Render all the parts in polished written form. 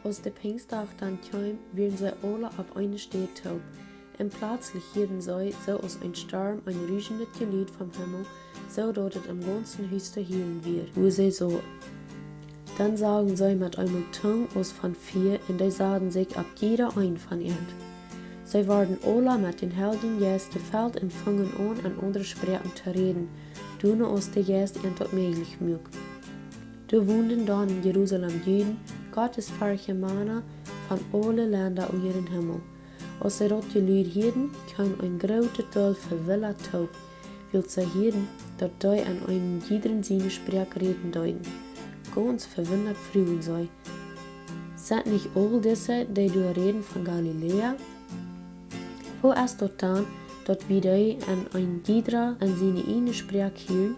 Als de Pfingstdag dan kwam, werden zij alle op eine Stelle taub. En plötzlich hielden zij, so aus ein Sturm, ein rüschendes Geluid vom Himmel, so dat het im ganzen Huis te hören wird, wo sie so. Dann sagen sie mit einem Ton aus von 4, und die sahen sich ab jeder ein von ihnen. Sie waren alle mit den Helden Geist gefällt und fangen an andere Sprachen zu reden, tun aus der Geist ihnen tot möglich mög. Da wohnten dann in Jerusalem Juden, gottesfurchtige Männer von allen Ländern um ihren Himmel. Als sie dort Gelüid hielten, kam ein großer Teil verwilligt taub, weil sie hielten, dass die an einem jeden seine Sprache reden deuten. Ganz verwundert frugen sie: Sind nicht all diese, die du reden von Galiläa? Wo ist dort dann, dass wir die an ein jeder an seine eine Sprache hielten?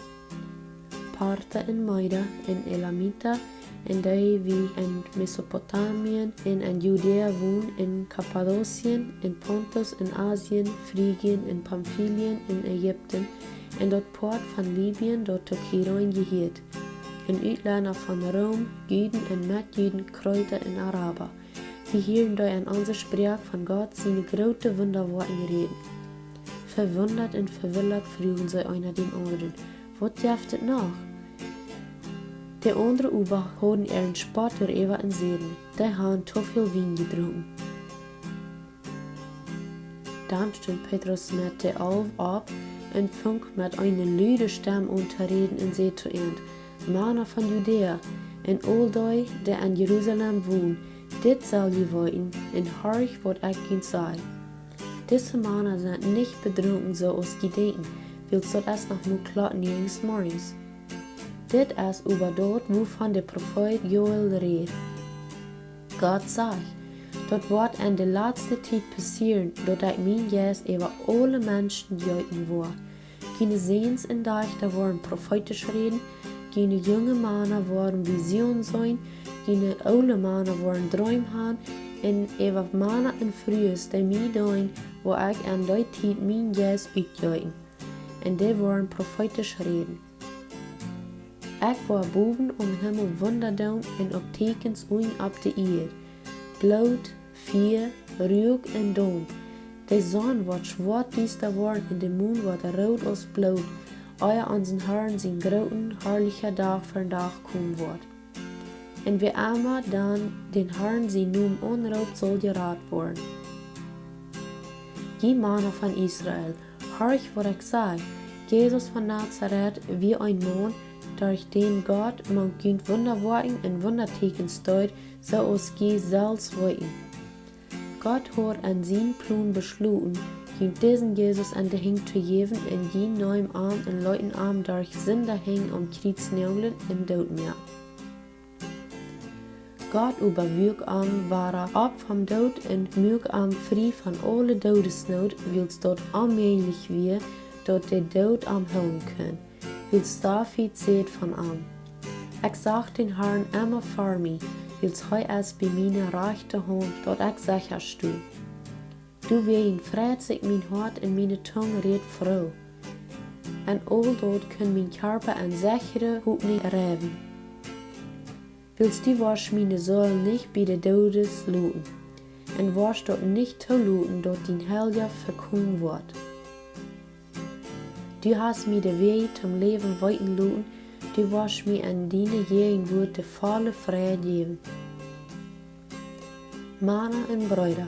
Parther en Meida, en Elamita, en die wie in Mesopotamien, en Judäa wohnen, in Kappadokien, in Pontus, in Asien, Phrygien, in Pamphylien, in Ägypten, en dort Port von Libyen, dort Tokiron gehielt, in Utländer von Rom, Juden en Mitjuden, Kräuter en Araber. Wir hielten da an unsere Sprache von Gott seine große Wunderworte reden. Verwundert und verwillert frugen sie einer den anderen: Was jaftet noch? Die anderen aber hadden ihren Spott darüber in Seden, die haben zu viel Wein getrunken. Dann stund Petrus mit der Alf ab und fing mit einer lauten Stimme an zu reden und sagte zu ihnen: Männer von Judäa, und all die in Jerusalem wohnen, dit soll je wollen, und horch, was ich ihnen sage. Diese Männer sind nicht betrunken, so als die denken, weil so das noch nur klar nirgends morgens. Dit ist über dort, wovon der Prophet Joel redet. Gott sagt, dort wird in der letzten Zeit passieren, dass ich mein Geist über alle Menschen deuten will. Keine Sehens und Dächter werden prophetisch reden, keine junge Männer werden Visionen sein, keine alte Männer werden Träume haben, und über Männer und Frühes, die mir deuten, wo ich an der Zeit mein Geist ausdeuten. Und die werden prophetisch reden. Ich war boven om Himmel Wunder doen en op tekens un op de Erde. Blut, Vier, Rüg und Dom. Die Sonne wird schwarz-düster worden und der Mond wird rot als Blut, euer unseren Herrn sein großen, herrlicher Tag für den Tag kommen wird. Und wie immer dann den Herrn sein Namen unraubt soll gerat worden. Die Männer von Israel, horch, was ich sage: Jesus von Nazareth wie ein Mann, durch den Gott man könnt Wunderworten und Wunderteken steuert, so als je selbst wollten. Gott hat an seinen Plan beschlossen, diesen Jesus an der Hing zu geben und je neuem Arm und Leuten Arm durch Sünder hängen Kriegsnägeln im Todmeer. Gott überwürg am war ab vom Tod und mög am frei von alle Todesnot, wills dort allmählich wir, dort der Tod am holen können. Wils David seht von am. Ich sag den Herrn immer vor mir, wils heu es bei meiner rechten Hand, dort ich sicher stu. Du wehen freut sich mein Hart und meine Zunge red froh. Und all dort können mein Körper ein sichere Hut nicht erheben. Willst du wasch meine Säule nicht bei der Todes looten, und wasch dort nicht zu looten, dort dein Helger verkommen wird. Du hast mir den Weg zum Leben weiten lassen, du wirst mir an deine jähen Wort die volle Freiheit geben. Männer und Brüder,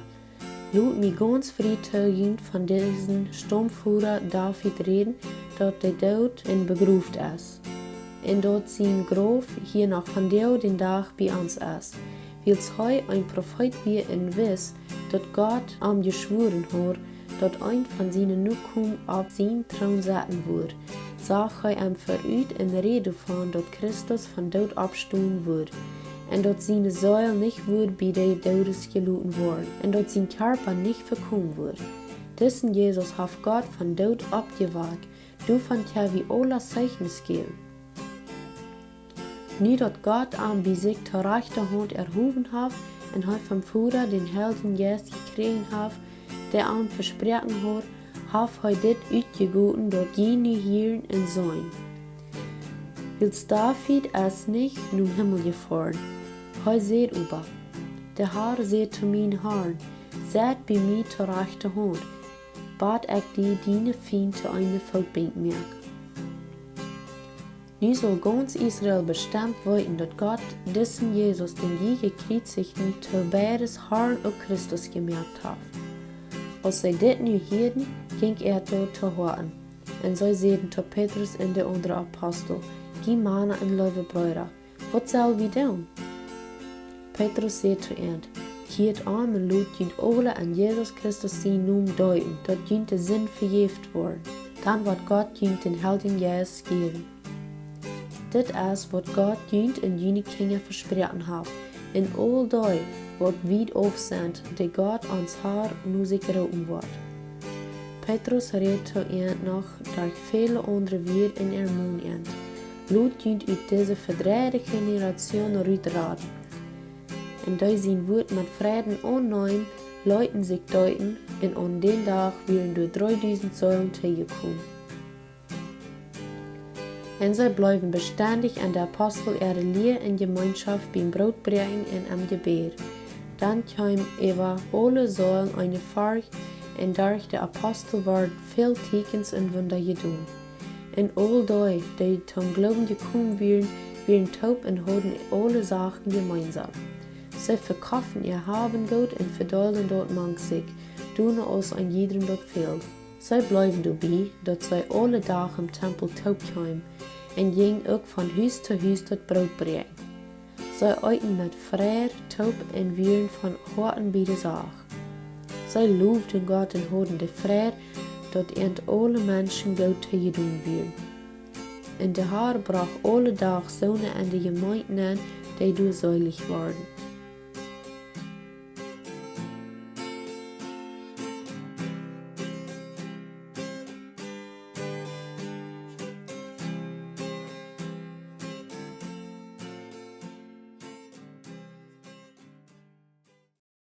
lasst mich ganz freizügig von diesem Sturmführer David reden, dort der Tod und begruft ist. Und dort sein Grab hier noch von dir den Tag bei uns ist. Wils heu ein Prophet wie und wiss, dort Gott am geschworen hat, dort ein von seinen Nachkommen auf sein Thron sitzen wird, sag er ihm verüt in Rede von, dort Christus von Tod abstehen wird, und dort seine Säule nicht wird bei der Todes geluten worden, und dort sein Körper nicht verkommen wird. Diesen Jesus hat Gott von Tod abgewagt, du von dir wie alle Zeichnis geben. Nu dort Gott am bei sich zur rechten Hand erhoben hat, und hat vom Vater den Heiligen Geist gekriegt hat, der am versprochen hat, hat dit uitgegoten dort jene Hirn und Säuen. Wils David es nicht nun Himmel gefahren, seht über. De Heer zei te mijn Herrn, zet bij mij te rechte hand, bad ik die dine Feind te eine Voetbank merk. Nu soll ganz Israel bestimmt weten dat Gott diesen Jesus, den je gekreuzigten, te beides Herrn und Christus gemerkt hat. Als zij dit nu hielden, ging dort te horen. En zij zeiden tot Petrus en de andere apostel, die mannen en lieve broeder, wat zullen we doen? Petrus zei zu ihnen, het arme Lot dient alle an Jesus Christus zijn naam deuten, dat dient de zin vergeeft worden. Dan wordt Gott dient den Helden Jesus geven. Dit is wat Gott dient en jene Kinder versprochen hat. In all die wat weit aufsend, die Gott ans Haar nu sich geroepen wordt. Petrus redt zu ihnen noch, durch viele andere weer in Mund end. Lot dient uit deze verdreide Generation uitraden. En die zijn woord met vreden onneem, Leuten sich deuten, en an den Tag werden durch 3000 Säulen tegenkommen. En zij blijven beständig an der Apostel ihre Lehre in Gemeinschaft beim Brotbrechen und am Gebet. Dann kam über alle Säulen eine Furcht, und durch der Apostel ward viel Tekens und Wunder gedaan. En all die zum Glauben gekommen wären taub und hatten alle Sachen gemeinsam. Sie verkaufen ihr Haben Gott und verteilen dort manchig, tun aus ein jedem dort fehlt. Sie bleiben dabei, dass sie alle Tage im Tempel taub kamen, und ging auch von Haus zu Haus das Brot bringen. Sie euten mit Freude, taub und wären von Horten bei der Sache. Sie lobten Gott und hatten die Freude, dass alle Menschen Gott getan werden. Und der Herr brach alle Tage Söhne an die Gemeinden an, die durchsäulig waren.